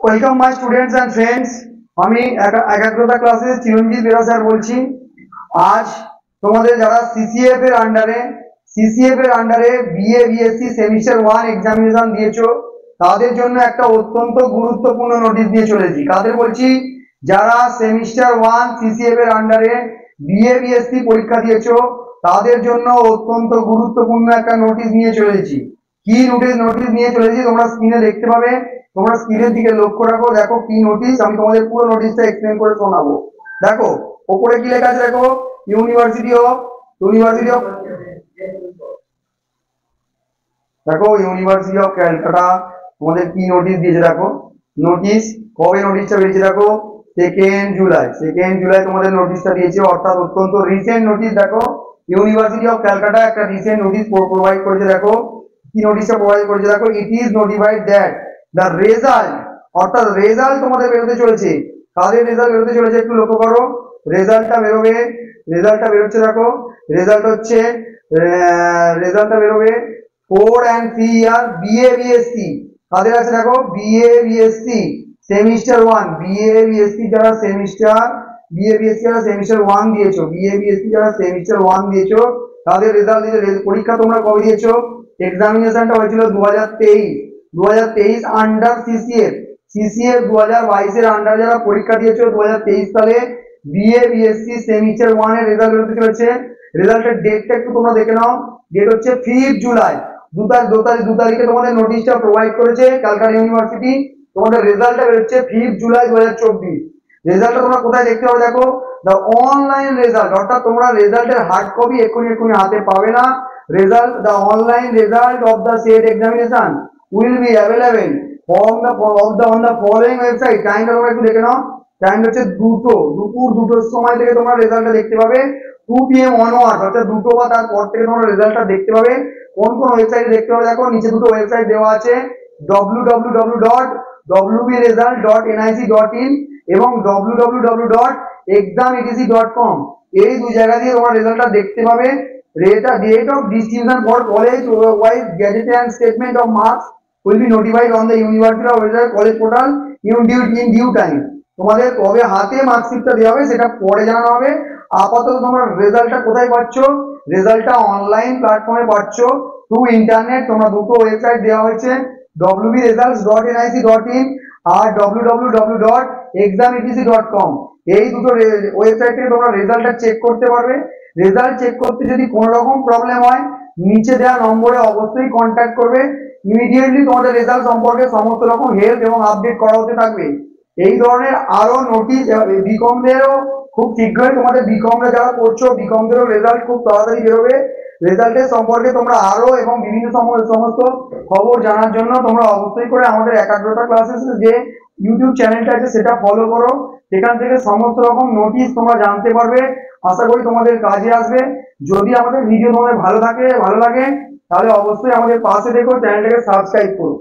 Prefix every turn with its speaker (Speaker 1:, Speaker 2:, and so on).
Speaker 1: Welcome my students and friends. আমি একাগ্রতা ক্লাসে চিরঞ্জিত বেরা স্যার বলছি। আজ তোমাদের যারা সিসিএফ এর আন্ডারে বিএ বিএসসি সেমিস্টার 1 এক্সামিনেশন দিয়েছো, তাদের জন্য একটা অত্যন্ত গুরুত্বপূর্ণ নোটিশ দিয়ে চলেছি। কাদের বলছি? যারা সেমিস্টার 1 সিসিএফ এর আন্ডারে বিএ বিএসসি পরীক্ষা দিয়েছো, তাদের জন্য অত্যন্ত গুরুত্বপূর্ণ একটা নোটিশ নিয়ে চলেছি। কি নোটিশ নিয়ে চলেছি তোমরা স্ক্রিনে দেখতে পাবে। তোমরা স্ক্রিনের দিকে লক্ষ্য রাখো, দেখো কি নোটিশ। আমি তোমাদের পুরো নোটিশটা এক্সপ্লেন করে শোনাবো। দেখো ওপরে কি লেখা আছে, দেখো ইউনিভার্সিটি অফ দেখো ইউনিভার্সিটি অফ ক্যালকাটা তোমাদের কি নোটিশ দিয়েছে। দেখো নোটিশ কবে নোটিশটা বেরিয়েছে, দেখো 2 জুলাই তোমাদের নোটিশটা দিয়েছে, অর্থাৎ অত্যন্ত রিসেন্ট নোটিশ। দেখো ইউনিভার্সিটি অফ ক্যালকাটা একটা রিসেন্ট নোটিশ প্রোভাইড করেছে। দেখো কি নোটিশটা প্রোভাইড করেছে, দেখো it is notified that the result, অর্থাৎ রেজাল্ট তোমাদের বেরোতে চলেছে। কাদের রেজাল্ট বেরোতে চলেছে একটু লক্ষ্য করো। রেজাল্টটা বেরোচ্ছে, দেখো রেজাল্টটা বেরোবে 4 and 3 ইয়ার বিএ বিএসসি। কাদের আছে দেখো BA BSc semester 1, BA BSc যারা সেমিস্টার 1 দিয়েছো, তাদের রেজাল্ট দিয়েছো। পরীক্ষা তোমরা কবে দিয়েছো? এক্সামিনেশনটা হয়েছিল 2023 আন্ডার সিসিএফ 2022 এর আন্ডার যারা পরীক্ষা দিয়েছো 2023 সালে বিএ বিএসসি সেমিস্টার 1 এর রেজাল্ট বেরোতে চলেছে। রেজাল্টের ডেটটা একটু তোমরা দেখে নাও। ডেট হচ্ছে 5 জুলাই। 2 তারিখে তোমাদের নোটিশটা প্রোভাইড করেছে ক্যালকাটা ইউনিভার্সিটি। তোমাদের রেজাল্টটা বেরোচ্ছে 5 জুলাই 2024। রেজাল্টটা তোমরা কোথায় দেখতে পাবে, দেখো দ্য অনলাইন রেজাল্ট, অর্থাৎ তোমরা রেজাল্টের হার্ড কপি এক্ষুনি হাতে পাবে না। The online result of the said examination will be available on the following website. টাইমটা তোমরা একটু দেখে নাও। টাইম হচ্ছে দুপুর 2টোর সময় থেকে তোমরা রেজাল্টটা দেখতে পাবে। 2 PM onwards, অর্থাৎ 2টো বা তার পর থেকে তোমরা রেজাল্টটা দেখতে পাবে। কোন ওয়েবসাইটে দেখতে পাবে, দেখো নিচে দুটো ওয়েবসাইট দেওয়া আছে, www.wbresult.nic.in এবং www.exametc.com। এই দুই জায়গা দিয়ে তোমরা রেজাল্টটা দেখতে পাবে। Date of distribution for college wise gazette and statement of marks will be notified on the University of Western College portal in due time. তোমাদের কবে হাতে মার্কশিটটা দেওয়া হবে সেটা পরে জানানো হবে। আপাতত তোমরা রেজাল্টটা কোথায় পাচ্ছ? রেজাল্টটা অনলাইন প্ল্যাটফর্মে পাচ্ছ থ্রু ইন্টারনেট। তোমরা দুটো ওয়েবসাইট দেওয়া হয়েছে, wbresults.nic.in আর www.exametc.com। এই দুটো ওয়েবসাইট থেকে তোমরা রেজাল্টটা চেক করতে পারবে। রেজাল্ট চেক করতে যদি কোনো রকম প্রবলেম হয় নিচে দেওয়া নম্বরে অবশ্যই কন্ট্যাক্ট করবে। ইমিডিয়েটলি তোমাদের রেজাল্ট সম্পর্কে সমস্ত রকম হেল্প এবং আপডেট করা হতে থাকবে। এই ধরনের আরো নোটিশ বিকমদেরও খুব শীঘ্রই, তোমাদের বিকমরা যারা করছো বিকমদেরও রেজাল্ট খুব তাড়াতাড়ি বেরোবে। রেজাল্টের সম্পর্কে তোমরা আরো এবং বিভিন্ন সমস্ত খবর জানার জন্য তোমরা অবশ্যই করে আমাদের একাগ্রতা ক্লাসেস যে ইউটিউব চ্যানেলটা আছে সেটা ফলো করো। সেখান থেকে সমস্ত রকম নোটিশ তোমরা জানতে পারবে। আশা করি তোমাদের কাজে আসবে। যদি আমাদের ভিডিও তোমাদের ভালো লাগে তাহলে অবশ্যই আমাদের পাশে দেখো, চ্যানেলটাকে সাবস্ক্রাইব করো।